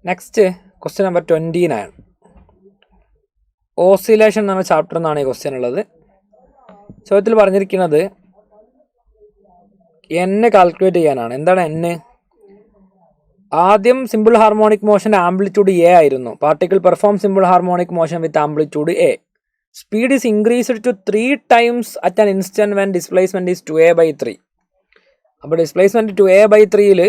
Next question number 29. Oscillation എന്ന chapter എന്നാണ് ഈ ക്വസ്റ്റ്യൻ ഉള്ളത്. ചോദ്യത്തിൽ പറഞ്ഞിരിക്കുന്നത് n കാൽക്കുലേറ്റ് ചെയ്യാനാണ്. എന്താണ് n? ആദ്യം സിമ്പിൾ ഹാർമോണിക് മോഷൻ്റെ ആംപ്ലിറ്റ്യൂഡ് എ ആയിരുന്നു. Particle perform simple harmonic motion with amplitude a. Speed is increased to 3 times at an instant when displacement is 2a/3. അപ്പോൾ ഡിസ്പ്ലേസ്മെൻറ്റ് 2a/3യിൽ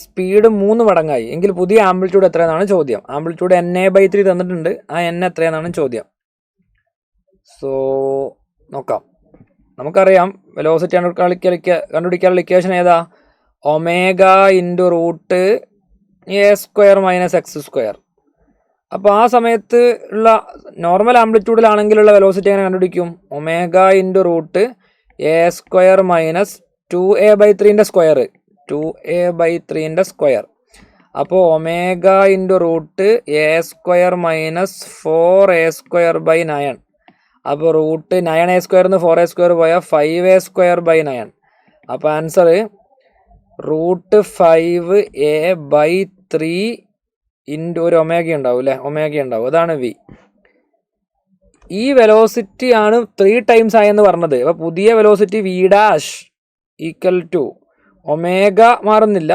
സ്പീഡ് 3 മടങ്ങായി എങ്കിൽ പുതിയ ആംപ്ലിറ്റ്യൂഡ് എത്രയെന്നാണ് ചോദ്യം. ആംപ്ലിറ്റ്യൂഡ് na/3 തന്നിട്ടുണ്ട്. ആ n എത്രയെന്നാണ് ചോദ്യം. സോ നോക്കാം. നമുക്കറിയാം വെലോസിറ്റി കണ്ടുപിടിക്കാനുള്ള ഇക്വേഷൻ ഏതാ? Omega into root a² - x². അപ്പോൾ ആ സമയത്ത് ഉള്ള നോർമൽ ആംപ്ലിറ്റ്യൂഡിലാണെങ്കിലുള്ള വെലോസിറ്റി എങ്ങനെ കണ്ടുപിടിക്കും? ഒമേഗ ഇൻറ്റു റൂട്ട് a² - 2a/3ൻ്റെ സ്ക്വയർ. 2a/3ൻ്റെ സ്ക്വയർ. അപ്പോൾ omega into root a² - 4a²/9. അപ്പോൾ റൂട്ട് 9a² 4a² പോയാൽ 5a²/9. അപ്പോൾ ആൻസർ റൂട്ട് 5a/3 ഇൻറ്റു ഒരു ഒമേഗ ഉണ്ടാവും അല്ലേ? ഒമേഗ ഉണ്ടാവും. അതാണ് വി. ഈ വെലോസിറ്റി ആണ് 3 times ആയെന്ന് പറഞ്ഞത്. അപ്പോൾ പുതിയ velocity v dash equal to omega മാറുന്നില്ല,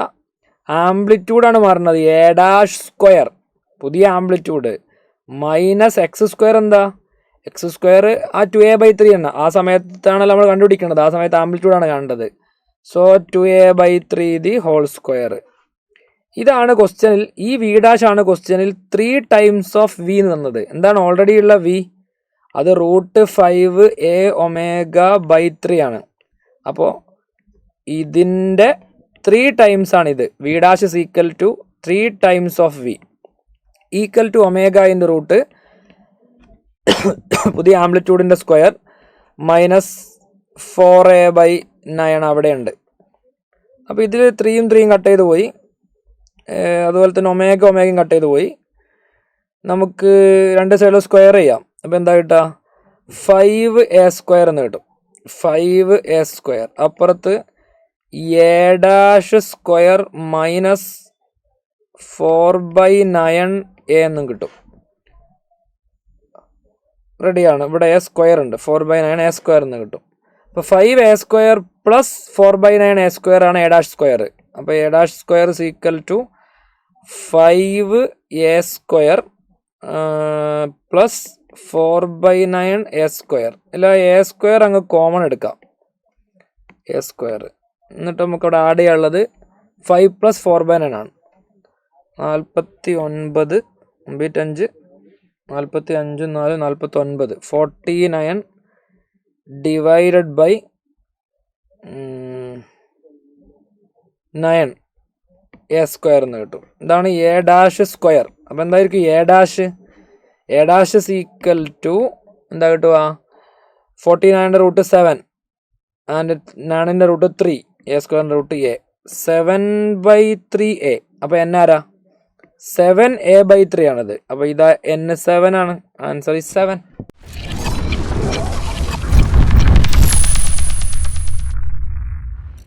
ആംപ്ലിറ്റ്യൂഡാണ് മാറുന്നത്. a², പുതിയ ആംപ്ലിറ്റ്യൂഡ്, മൈനസ് x². എന്താ x² ആ 2a/3 ആണ്. ആ സമയത്താണല്ലോ നമ്മൾ കണ്ടുപിടിക്കേണ്ടത്. ആ സമയത്ത് ആംപ്ലിറ്റ്യൂഡാണ് കാണേണ്ടത്. So 2a/3 the whole square. ഇതാണ് ക്വസ്റ്റ്യനിൽ, ഈ വി ഡാഷ് ആണ് ക്വസ്റ്റ്യനിൽ 3 times ഓഫ് വി എന്ന് തന്നത്. എന്താണ് ഓൾറെഡി ഉള്ള വി? അത് റൂട്ട് 5a⍵/3 ആണ്. അപ്പോൾ ഇതിൻ്റെ 3 times ആണിത്. V dash is equal to 3 times of v equal to omega into root പുതിയ ആംപ്ലിറ്റ്യൂഡിൻ്റെ സ്ക്വയർ മൈനസ് 4a/9 അവിടെയുണ്ട്. അപ്പോൾ ഇതിൽ 3യും 3യും കട്ട് ചെയ്ത് പോയി. അതുപോലെ തന്നെ ഒമേഗയും കട്ട് ചെയ്ത് പോയി. നമുക്ക് രണ്ട് സൈഡിലും സ്ക്വയർ ചെയ്യാം. അപ്പോൾ എന്താ കിട്ടുക? 5a² എന്ന് കിട്ടും. 5a². അപ്പുറത്ത് a² മൈനസ് 4/9a എന്നും കിട്ടും. റെഡിയാണ്. ഇവിടെ a² ഉണ്ട്. 4/9a² എന്ന് കിട്ടും. അപ്പോൾ 5a² പ്ലസ് 4/9a² ആണ് a². അപ്പോൾ a² is equal to 5a² plus 4/9a². അല്ല, a² അങ്ങ് കോമൺ എടുക്കാം. a². എന്നിട്ട് നമുക്കവിടെ ആഡ് ചെയ്യാനുള്ളത് 5 + 4/9 ആണ്. 49 5 45 4 49 49 ഡിവൈഡഡ് ബൈ 9 a² എന്ന് കിട്ടും. ഇതാണ് a². അപ്പോൾ എന്തായിരിക്കും a' ഇസ് ഈക്വൽ ടു എന്താ കിട്ടുക? 49ൻ്റെ റൂട്ട് 7 ആൻഡ് 9ൻ്റെ root 3 a² root a 7/3a. അപ്പോൾ n ആരാ? 7a/3 ആണിത്. അപ്പോൾ ഇതാ n 7 ആണ്. Answer is 7.